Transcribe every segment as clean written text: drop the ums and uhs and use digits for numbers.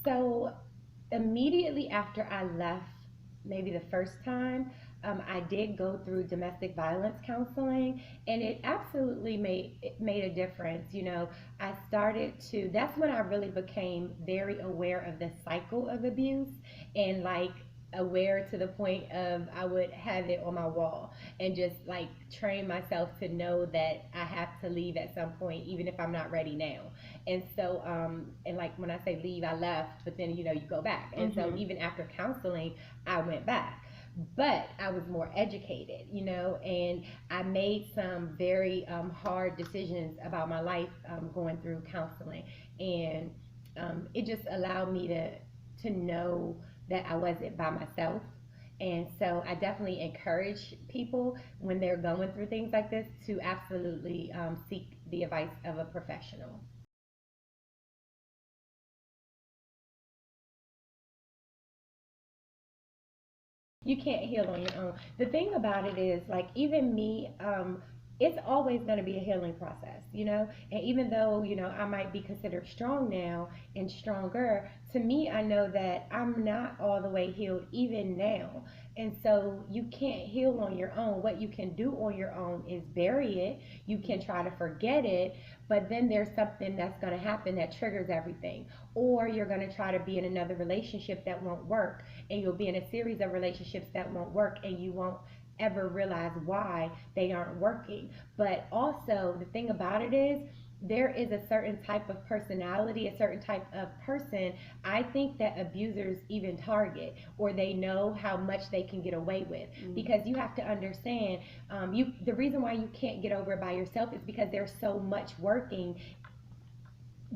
So immediately after I left, maybe the first time, I did go through domestic violence counseling, and it absolutely made a difference. I started to. That's when I really became very aware of the cycle of abuse, and like aware to the point of I would have it on my wall and just like train myself to know that I have to leave at some point, even if I'm not ready now. And so, and like when I say leave, I left, but then you go back. And so Mm-hmm. even after counseling, I went back, but I was more educated, and I made some very hard decisions about my life going through counseling, and it just allowed me to know that I wasn't by myself. And so I definitely encourage people when they're going through things like this to absolutely seek the advice of a professional. You can't heal on your own. The thing about it is, like, even me, it's always going to be a healing process, And even though, I might be considered strong now and stronger, to me, I know that I'm not all the way healed even now. And so you can't heal on your own. What you can do on your own is bury it. You can try to forget it, but then there's something that's going to happen that triggers everything. Or you're going to try to be in another relationship that won't work, and you'll be in a series of relationships that won't work, and you won't ever realize why they aren't working. But also, the thing about it is, there is a certain type of personality, a certain type of person I think that abusers even target, or they know how much they can get away with. Mm-hmm. Because you have to understand, the reason why you can't get over it by yourself is because there's so much working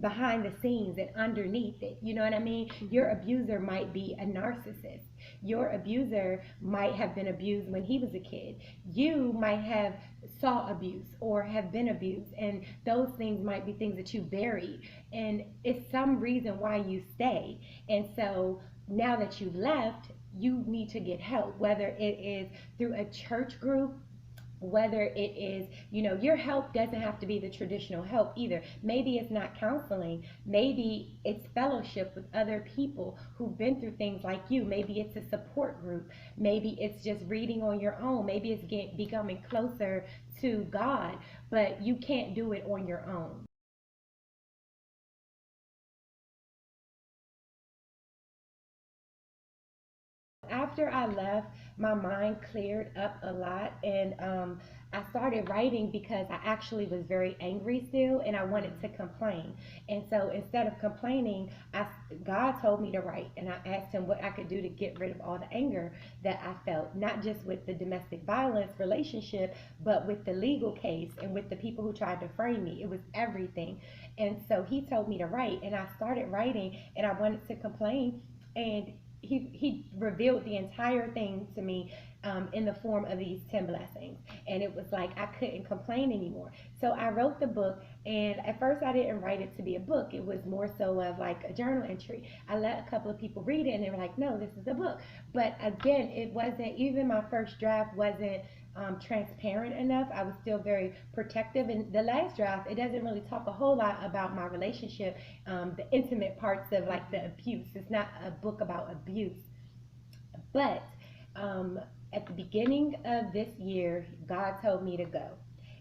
behind the scenes and underneath it. You know what I mean? Your Mm-hmm. abuser might be a narcissist. Your abuser might have been abused when he was a kid. You might have saw abuse or have been abused, and those things might be things that you buried, and it's some reason why you stay. And so now that you left, you need to get help, whether it is through a church group, whether it is, your help doesn't have to be the traditional help either. Maybe it's not counseling, maybe it's fellowship with other people who've been through things like you. Maybe it's a support group, maybe it's just reading on your own, maybe it's becoming closer to God, but you can't do it on your own. After I left, my mind cleared up a lot, and I started writing because I actually was very angry still, and I wanted to complain. And so instead of complaining, God told me to write, and I asked Him what I could do to get rid of all the anger that I felt, not just with the domestic violence relationship, but with the legal case and with the people who tried to frame me. It was everything. And so He told me to write, and I started writing, and I wanted to complain, and he revealed the entire thing to me in the form of these 10 blessings, and it was like I couldn't complain anymore. So I wrote the book, and at first I didn't write it to be a book. It was more so of like a journal entry. I let a couple of people read it, and they were like, no, this is a book. But again, it wasn't, even my first draft wasn't transparent enough. I was still very protective. And the last draft, it doesn't really talk a whole lot about my relationship, the intimate parts of like the abuse. It's not a book about abuse. But um, at the beginning of this year, God told me to go.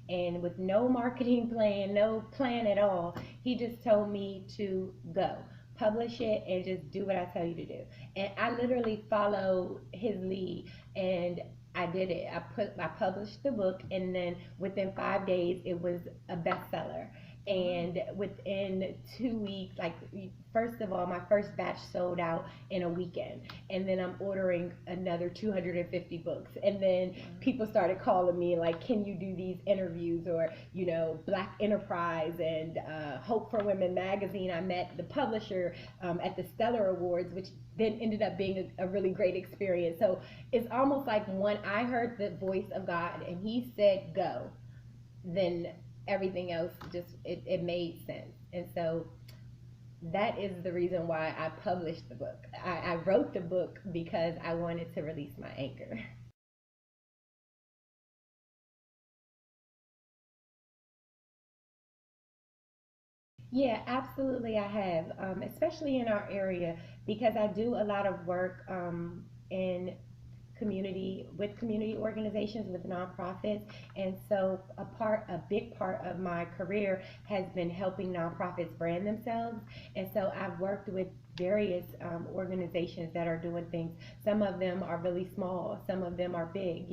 And with no marketing plan, no plan at all, He just told me to go. Publish it and just do what I tell you to do. And I literally followed His lead, and I did it. I published the book, and then within 5 days it was a bestseller. And within 2 weeks, like, first of all, my first batch sold out in a weekend, and then I'm ordering another 250 books, and then people started calling me like, can you do these interviews, or Black Enterprise and Hope for Women magazine. I met the publisher at the Stellar Awards, which then ended up being a really great experience. So it's almost like when I heard the voice of God and He said go, then everything else just it made sense. And so that is the reason why I published the book. I wrote the book because I wanted to release my anger. Yeah, absolutely. I have, especially in our area, because I do a lot of work in community organizations with nonprofits, and so a big part of my career has been helping nonprofits brand themselves. And so I've worked with various organizations that are doing things. Some of them are really small, some of them are big,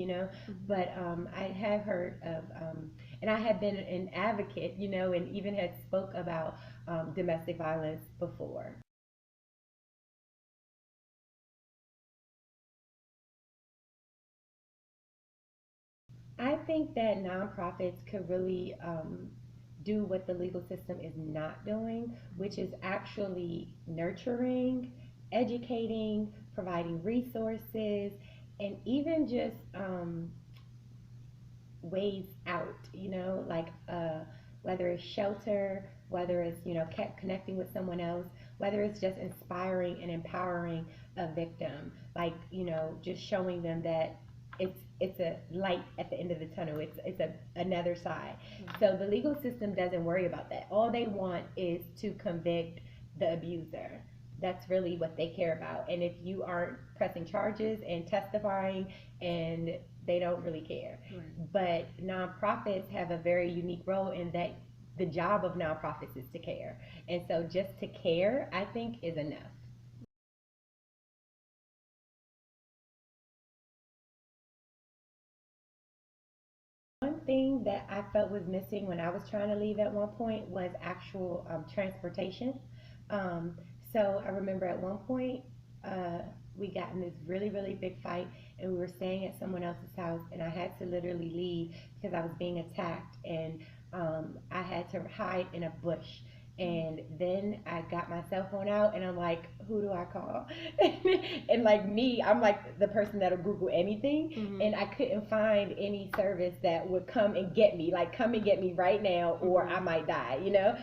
but I have heard of and I had been an advocate, and even had spoke about domestic violence before. I think that nonprofits could really do what the legal system is not doing, which is actually nurturing, educating, providing resources, and even just ways out, like whether it's shelter, whether it's, connecting with someone else, whether it's just inspiring and empowering a victim, like, just showing them that it's a light at the end of the tunnel. It's another side. So the legal system doesn't worry about that. All they want is to convict the abuser. That's really what they care about. And if you aren't pressing charges and testifying, and they don't really care. Right. But nonprofits have a very unique role in that the job of nonprofits is to care. And so just to care, I think, is enough. One thing that I felt was missing when I was trying to leave at one point was actual transportation. Um, so I remember at one point, uh, we got in this really, really big fight, and we were staying at someone else's house, and I had to literally leave because I was being attacked, and I had to hide in a bush. And then I got my cell phone out, and I'm like, who do I call? And like me, I'm like the person that'll Google anything, and I couldn't find any service that would come and get me, like come and get me right now, or I might die.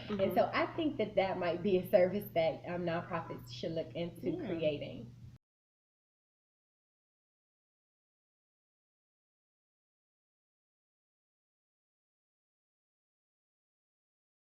And so I think that that might be a service that nonprofits should look into creating.